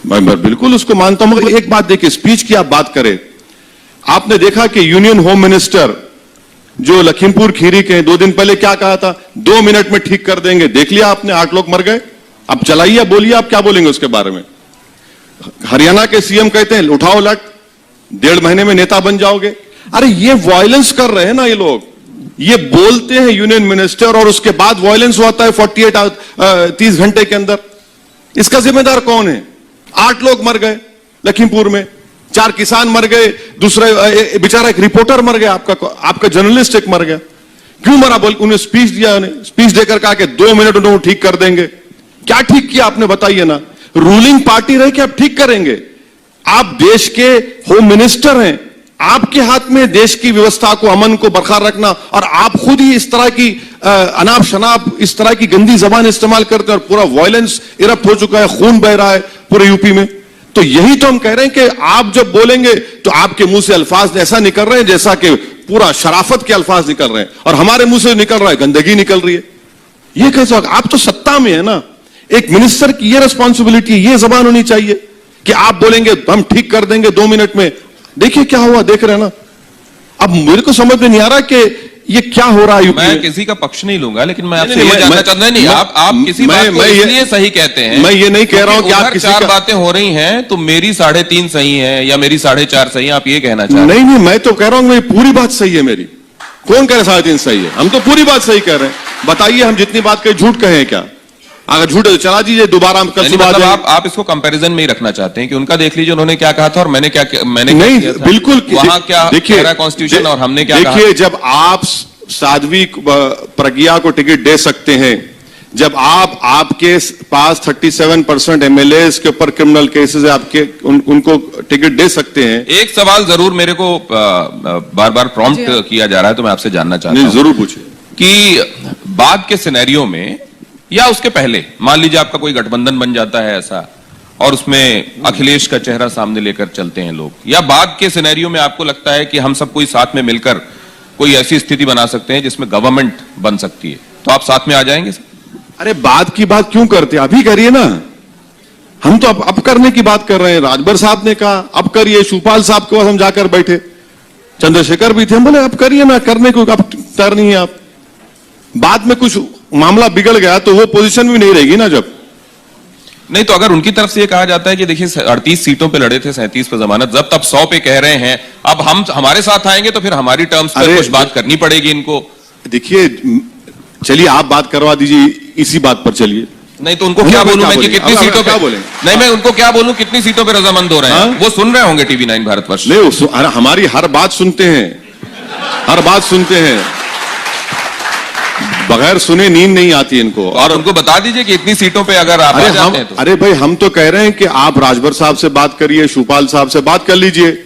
मैं बिल्कुल उसको मानता हूं, मगर एक बात देखिए, स्पीच की आप बात करें, आपने देखा कि यूनियन होम मिनिस्टर जो लखीमपुर खीरी के 2 दिन पहले क्या कहा था, 2 मिनट में ठीक कर देंगे। देख लिया आपने, 8 लोग मर गए। अब चलाइए, बोलिए आप क्या बोलेंगे उसके बारे में। हरियाणा के सीएम कहते हैं उठाओ लट, 1.5 महीने में नेता बन जाओगे। अरे ये वायलेंस कर रहे हैं ना ये लोग, ये बोलते हैं यूनियन मिनिस्टर और उसके बाद वायलेंस होता है 30 घंटे के अंदर। इसका जिम्मेदार कौन है? 8 लोग मर गए लखीमपुर में, 4 किसान मर गए, दूसरे बेचारा एक रिपोर्टर मर गया, आपका जर्नलिस्ट एक मर गया। क्यों मरा? बोल उन्हें स्पीच दिया, स्पीच देकर कहा कि 2 मिनट उन्होंने ठीक कर देंगे। क्या ठीक किया आपने, बताइए ना। रूलिंग पार्टी रहे कि आप ठीक करेंगे? आप देश के होम मिनिस्टर हैं, आपके हाथ में देश की व्यवस्था को, अमन को बरकरार रखना, और आप खुद ही इस तरह की अनाप शनाप, इस तरह की गंदी जबान इस्तेमाल करते हैं और पूरा वायलेंस इरप्ट हो चुका है, खून बह रहा है पूरे यूपी में। तो यही तो हम कह रहे हैं कि आप जब बोलेंगे तो आपके मुंह से अल्फाज ऐसा निकल रहे हैं जैसा कि पूरा शराफत के अल्फाज निकल रहे हैं, और हमारे मुंह से निकल रहा है गंदगी निकल रही है। ये कैसा? आप तो सत्ता में है ना, एक मिनिस्टर की ये रिस्पॉन्सिबिलिटी, ये जबान होनी चाहिए कि आप बोलेंगे हम ठीक कर देंगे 2 मिनट में। देखिए क्या हुआ, देख रहे हैं ना। अब मेरे को समझ में नहीं आ रहा कि ये क्या हो रहा है। मैं किसी का पक्ष नहीं लूंगा, लेकिन मैं आपसे ये जानना चाहता नहीं, आप किसी बात को इसलिए सही कहते हैं। मैं ये नहीं कह रहा हूं कि आप किसी 4 बातें हो रही हैं तो मेरी 3.5 सही है या मेरी 4.5 सही है, आप ये कहना चाहते हैं? नहीं, मैं तो कह रहा हूं मेरी पूरी बात सही है मेरी। कौन कह रहा 3.5 सही है? हम तो पूरी बात सही कह रहे हैं। बताइए, हम जितनी बात कहें झूठ कहें क्या? अगर झूठ है तो चला दीजिए, दोबारा हम कल सुबह। मतलब आप इसको कंपैरिजन में ही रखना चाहते हैं कि उनका देख लीजिए उन्होंने क्या कहा था और मैंने नहीं, बिल्कुल। वहां क्या कह रहा है कॉन्स्टिट्यूशन और हमने क्या कहा? देखिए, जब आप साध्वी प्रज्ञा को टिकट दे सकते हैं, जब आपके पास 37% एमएलए के ऊपर क्रिमिनल केसेस है, आपके उनको टिकट दे सकते हैं। एक सवाल जरूर मेरे को बार बार प्रॉम्प्ट किया जा रहा है, तो मैं आपसे जानना चाहता हूं। जरूर पूछिए कि बाद के सिनेरियो में या उसके पहले, मान लीजिए आपका कोई गठबंधन बन जाता है ऐसा, और उसमें अखिलेश का चेहरा सामने लेकर चलते हैं लोग, या बाद के सिनेरियो में आपको लगता है कि हम सब कोई साथ में मिलकर कोई ऐसी स्थिति बना सकते हैं जिसमें गवर्नमेंट बन सकती है, तो आप साथ में आ जाएंगे? अरे बाद की बात क्यों करते हैं? अभी करिए ना। हम तो अब करने की बात कर रहे हैं। राजभर साहब ने कहा अब करिए, शिवपाल साहब के पास हम जाकर बैठे, चंद्रशेखर भी थे, हम बोले अब करिए ना, करने को अब तैयार नहीं है आप। बाद में कुछ मामला बिगड़ गया तो वो पोजीशन भी नहीं रहेगी ना। जब नहीं, तो अगर उनकी तरफ से ये कहा जाता है कि देखिए 38 सीटों पे लड़े थे, 37 पे जमानत जब्त, अब 100 पे कह रहे हैं, अब हम हमारे साथ आएंगे तो फिर हमारी टर्म्स पे कुछ बात करनी पड़ेगी इनको। देखिए, चलिए आप बात करवा दीजिए, इसी बात पर चलिए। नहीं तो उनको क्या बोलूं मैं कि कितनी सीटों पे बोलेंगे? नहीं, मैं उनको क्या बोलूं कितनी सीटों पे रजामंद हो रहे हैं? वो सुन रहे होंगे टीवी 9 भारतवर्ष। नहीं, हमारी हर बात सुनते हैं, हर बात सुनते हैं, बगैर सुने नींद नहीं आती इनको। और उनको बता दीजिए कि इतनी सीटों पे अगर आप आ जाते हैं तो। अरे भाई, हम तो कह रहे हैं कि आप राजभर साहब से बात करिए, शिवपाल साहब से बात कर लीजिए।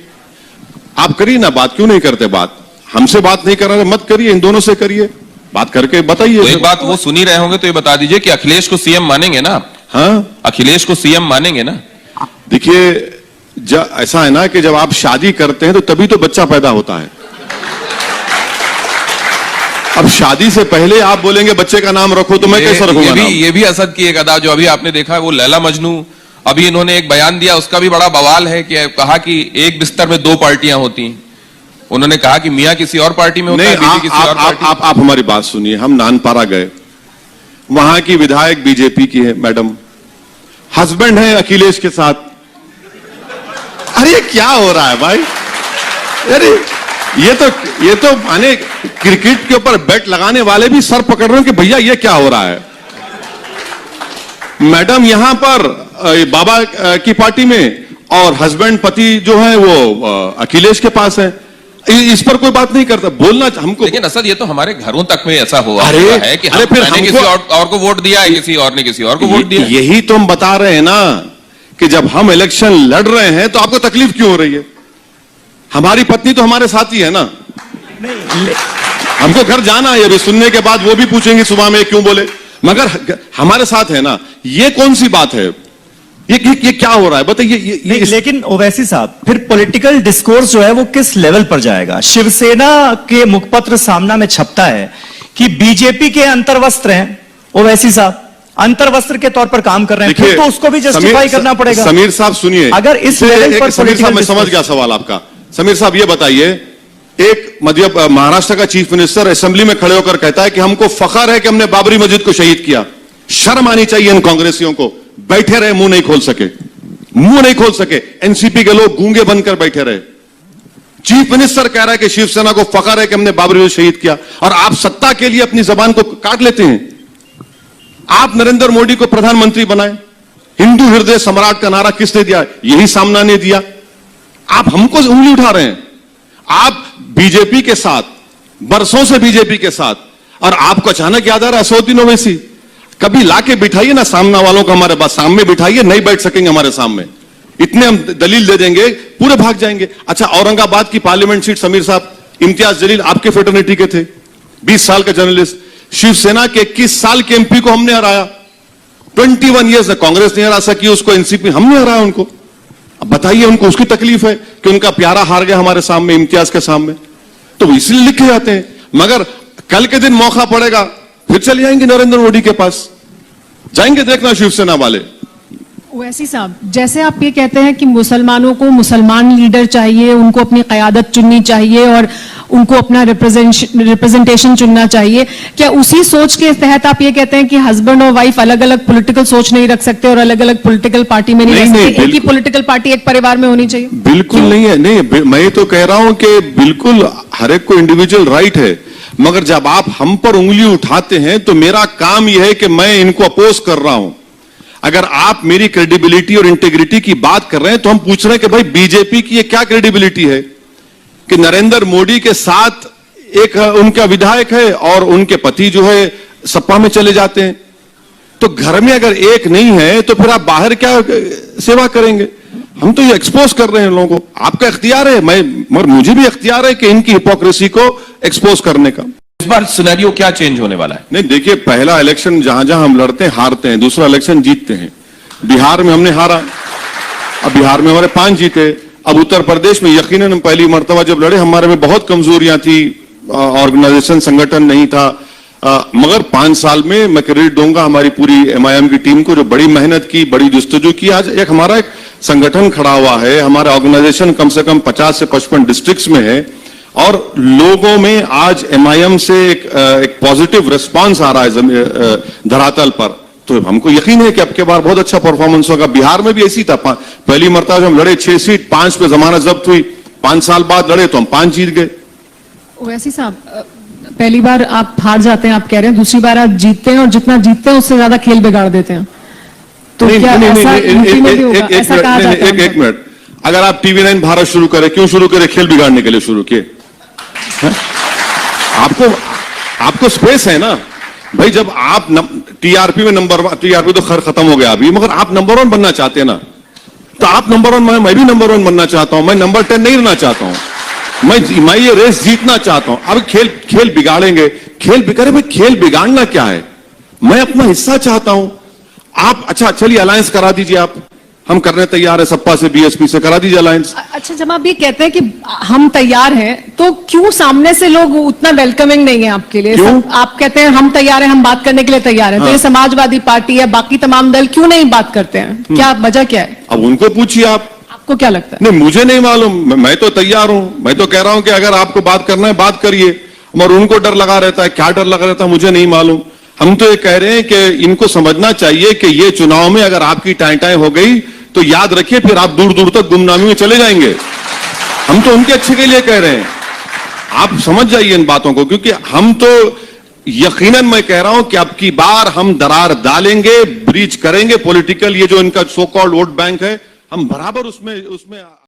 आप करिए ना बात, क्यों नहीं करते बात? हमसे बात नहीं कर रहे, मत करिए, इन दोनों से करिए बात, करके बताइए। तो एक बात वो सुन ही रहे होंगे तो ये बता दीजिए कि अखिलेश को सीएम मानेंगे ना? हाँ, अखिलेश को सीएम मानेंगे ना? देखिए, ऐसा है ना कि जब आप शादी करते हैं तो तभी तो बच्चा पैदा होता है। अब शादी से पहले आप बोलेंगे बच्चे का नाम रखो, तो मैं कैसे रखूंगा? ये भी असद की एक अदा जो अभी आपने देखा, वो लैला मजनू, अभी इन्होंने एक बयान दिया, उसका भी बड़ा बवाल है कि कहा कि एक बिस्तर में 2 पार्टियां होती हैं। उन्होंने कहा कि मियां किसी और पार्टी में होता है, बीवी किसी और पार्टी। आप हमारी बात सुनिए। हम नानपारा गए, वहां की विधायक बीजेपी की है मैडम, हस्बैंड है अखिलेश के साथ। अरे क्या हो रहा है भाई? अरे ये तो माने क्रिकेट के ऊपर बैट लगाने वाले भी सर पकड़ रहे हैं कि भैया ये क्या हो रहा है। मैडम यहां पर बाबा की पार्टी में, और हस्बैंड पति जो है वो अखिलेश के पास है। इस पर कोई बात नहीं करता, बोलना हमको। लेकिन असद ये तो हमारे घरों तक में ऐसा हुआ है कि फिर मैंने किसी और को वोट दिया है, किसी और ने किसी और को वोट दिया। यही तो हम बता रहे हैं ना कि जब हम इलेक्शन लड़ रहे हैं तो आपको तकलीफ क्यों हो रही है? हमारी पत्नी तो हमारे साथ ही है ना। हमको घर जाना है, अभी सुनने के बाद वो भी पूछेंगे सुबह में क्यों बोले, मगर हमारे साथ है ना। ये कौन सी बात है? ये क्या हो रहा है बताइए? लेकिन ओवैसी साहब, फिर पॉलिटिकल डिस्कोर्स जो है वो किस लेवल पर जाएगा? शिवसेना के मुखपत्र सामना में छपता है कि बीजेपी के अंतर्वस्त्र हैं ओवैसी साहब। अंतर्वस्त्र के तौर पर काम कर रहे हैं, देखिए, फिर तो उसको भी जस्टिफाई करना पड़ेगा। समीर साहब सुनिए, अगर इस लेवल पर समीर साहब मैं political समझ गया सवाल आपका। समीर साहब ये बताइए, एक महाराष्ट्र का चीफ मिनिस्टर असेंबली में खड़े होकर कहता है कि हमको फख्र है कि हमने बाबरी मस्जिद को शहीद किया। शर्म आनी चाहिए इन कांग्रेसियों को। बैठे रहे, मुंह नहीं खोल सके, मुंह नहीं खोल सके। एनसीपी के लोग गूंगे बनकर बैठे रहे। चीफ मिनिस्टर कह रहा है कि शिवसेना को फख्र है कि हमने बाबरी मस्जिद शहीद किया, और आप सत्ता के लिए अपनी जबान को काट लेते हैं। आप नरेंद्र मोदी को प्रधानमंत्री बनाए, हिंदू हृदय सम्राट का नारा किसने दिया? यही सामना ने दिया। आप हमको उंगली उठा रहे हैं। आप बीजेपी के साथ, बरसों से बीजेपी के साथ, और आपको अचानक याद आ रहा है असदुद्दीन ओवैसी। कभी लाके बिठाइए ना सामना वालों को, हमारे पास सामने बिठाइए, नहीं बैठ सकेंगे हमारे सामने। इतने हम दलील दे देंगे, पूरे भाग जाएंगे। अच्छा, औरंगाबाद की पार्लियामेंट सीट, समीर साहब, इम्तियाज जलील आपके फेटर्निटी के थे, 20 साल का जर्नलिस्ट। शिवसेना के 21 साल के एमपी को हमने हराया। 21 ईयर्स कांग्रेस नहीं हरा सकी उसको, एनसीपी, हमने हराया उनको। अब बताइए, उनको उसकी तकलीफ है कि उनका प्यारा हार गया हमारे सामने, इम्तियाज के सामने, तो इसलिए लिखे जाते हैं। मगर कल के दिन मौका पड़ेगा, फिर चले जाएंगे नरेंद्र मोदी के पास, जाएंगे, देखना शिवसेना वाले। ओवैसी साहब, जैसे आप ये कहते हैं कि मुसलमानों को मुसलमान लीडर चाहिए, उनको अपनी क़यादत चुननी चाहिए और उनको अपना रिप्रेजेंटेशन चुनना चाहिए, क्या उसी सोच के तहत आप ये कहते हैं कि हस्बैंड और वाइफ अलग अलग पॉलिटिकल सोच नहीं रख सकते और अलग अलग पॉलिटिकल पार्टी में नहीं रह सकते? एक ही पॉलिटिकल पार्टी एक परिवार में होनी चाहिए? बिल्कुल नहीं है, नहीं, मैं तो कह रहा हूं कि बिल्कुल हर एक को इंडिविजुअल राइट है। मगर जब आप हम पर उंगली उठाते हैं तो मेरा काम यह है कि मैं इनको अपोज कर रहा हूं। अगर आप मेरी क्रेडिबिलिटी और इंटीग्रिटी की बात कर रहे हैं तो हम पूछ रहे हैं कि भाई बीजेपी की ये क्या क्रेडिबिलिटी है कि नरेंद्र मोदी के साथ एक उनका विधायक है और उनके पति जो है सपा में चले जाते हैं। तो घर में अगर एक नहीं है तो फिर आप बाहर क्या सेवा करेंगे? हम तो ये एक्सपोज कर रहे हैं लोगों को। आपका इख्तियार है, मगर मुझे भी इख्तियार है कि इनकी हिपोक्रेसी को एक्सपोज करने का। इस बार सिनेरियो क्या चेंज होने वाला है? नहीं, देखिए, पहला इलेक्शन जहां जहां हम लड़ते हैं हारते हैं, दूसरा इलेक्शन जीतते हैं। बिहार में हमने हारा, अब बिहार में हमारे 5 जीते। अब उत्तर प्रदेश में यकीनन हम पहली मर्तबा जब लड़े हमारे में बहुत कमजोरियां थी, ऑर्गेनाइजेशन संगठन नहीं था, मगर 5 साल में मैं क्रेडिट दूंगा हमारी पूरी एमआईएम की टीम को, जो बड़ी मेहनत की, बड़ी जुस्तजू की। आज एक हमारा एक संगठन खड़ा हुआ है, हमारा ऑर्गेनाइजेशन कम से कम 50 से 55 डिस्ट्रिक्ट्स में है, और लोगों में आज एमआईएम से एक पॉजिटिव रिस्पांस आ रहा है धरातल पर। तो हमको यकीन है कि अब के बार बहुत अच्छा परफॉर्मेंस होगा। बिहार में भी ऐसी था, पहली मर्तबा हम लड़े 6 सीट, 5 पे जमानत जब्त हुई, 5 साल बाद लड़े तो हम 5 जीत गए। ओवैसी साहब, पहली बार आप हार जाते हैं, आप कह रहे हैं, दूसरी बार आप जीतते हैं और जितना जीतते हैं उससे ज्यादा खेल बिगाड़ देते हैं, तो क्या ऐसा यूपी में भी होगा? ऐसा कहा जाता है। एक मिनट, अगर आप टीवी9 भारत शुरू करें, क्यों शुरू करें? खेल बिगाड़ने के लिए शुरू किए। आपको स्पेस है ना भाई। जब आप टीआरपी में नंबर 1, टीआरपी तो खैर खत्म हो गया अभी, मगर आप नंबर 1 बनना चाहते हैं ना, तो आप नंबर 1, मैं भी नंबर 1 बनना चाहता हूं, मैं नंबर 10 नहीं रहना चाहता हूं, मैं ये रेस जीतना चाहता हूं। अब खेल बिगाड़ेंगे, खेल बिगाड़े भाई, खेल बिगाड़ना क्या है? मैं अपना हिस्सा चाहता हूं। आप अच्छा चलिए अलायंस करा दीजिए, आप, हम करने तैयार है, सपा से बीएसपी से करा दीजिए अलायंस। अच्छा, जब आप ये कहते हैं कि हम तैयार हैं, तो क्यों सामने से लोग उतना वेलकमिंग नहीं है आपके लिए? आप कहते हैं हम तैयार हैं, हम बात करने के लिए तैयार हैं, तो ये समाजवादी पार्टी है, बाकी तमाम दल क्यों नहीं बात करते हैं? क्या वजह क्या है? अब उनको पूछिए आप। आपको क्या लगता है? नहीं, मुझे नहीं मालूम, मैं तो तैयार हूं। मैं तो कह रहा हूं कि अगर आपको बात करना है बात करिए, और उनको डर लगा रहता है। क्या डर लगा रहता है मुझे नहीं मालूम। हम तो ये कह रहे हैं कि इनको समझना चाहिए कि ये चुनाव में अगर आपकी टाई हो गई तो याद रखिए फिर आप दूर दूर तक गुमनामी में चले जाएंगे। हम तो उनके अच्छे के लिए कह रहे हैं, आप समझ जाइए इन बातों को, क्योंकि हम तो यकीनन मैं कह रहा हूं कि अब की बार हम दरार डालेंगे, ब्रीच करेंगे पॉलिटिकल, ये जो इनका सो कॉल्ड वोट बैंक है, हम बराबर उसमें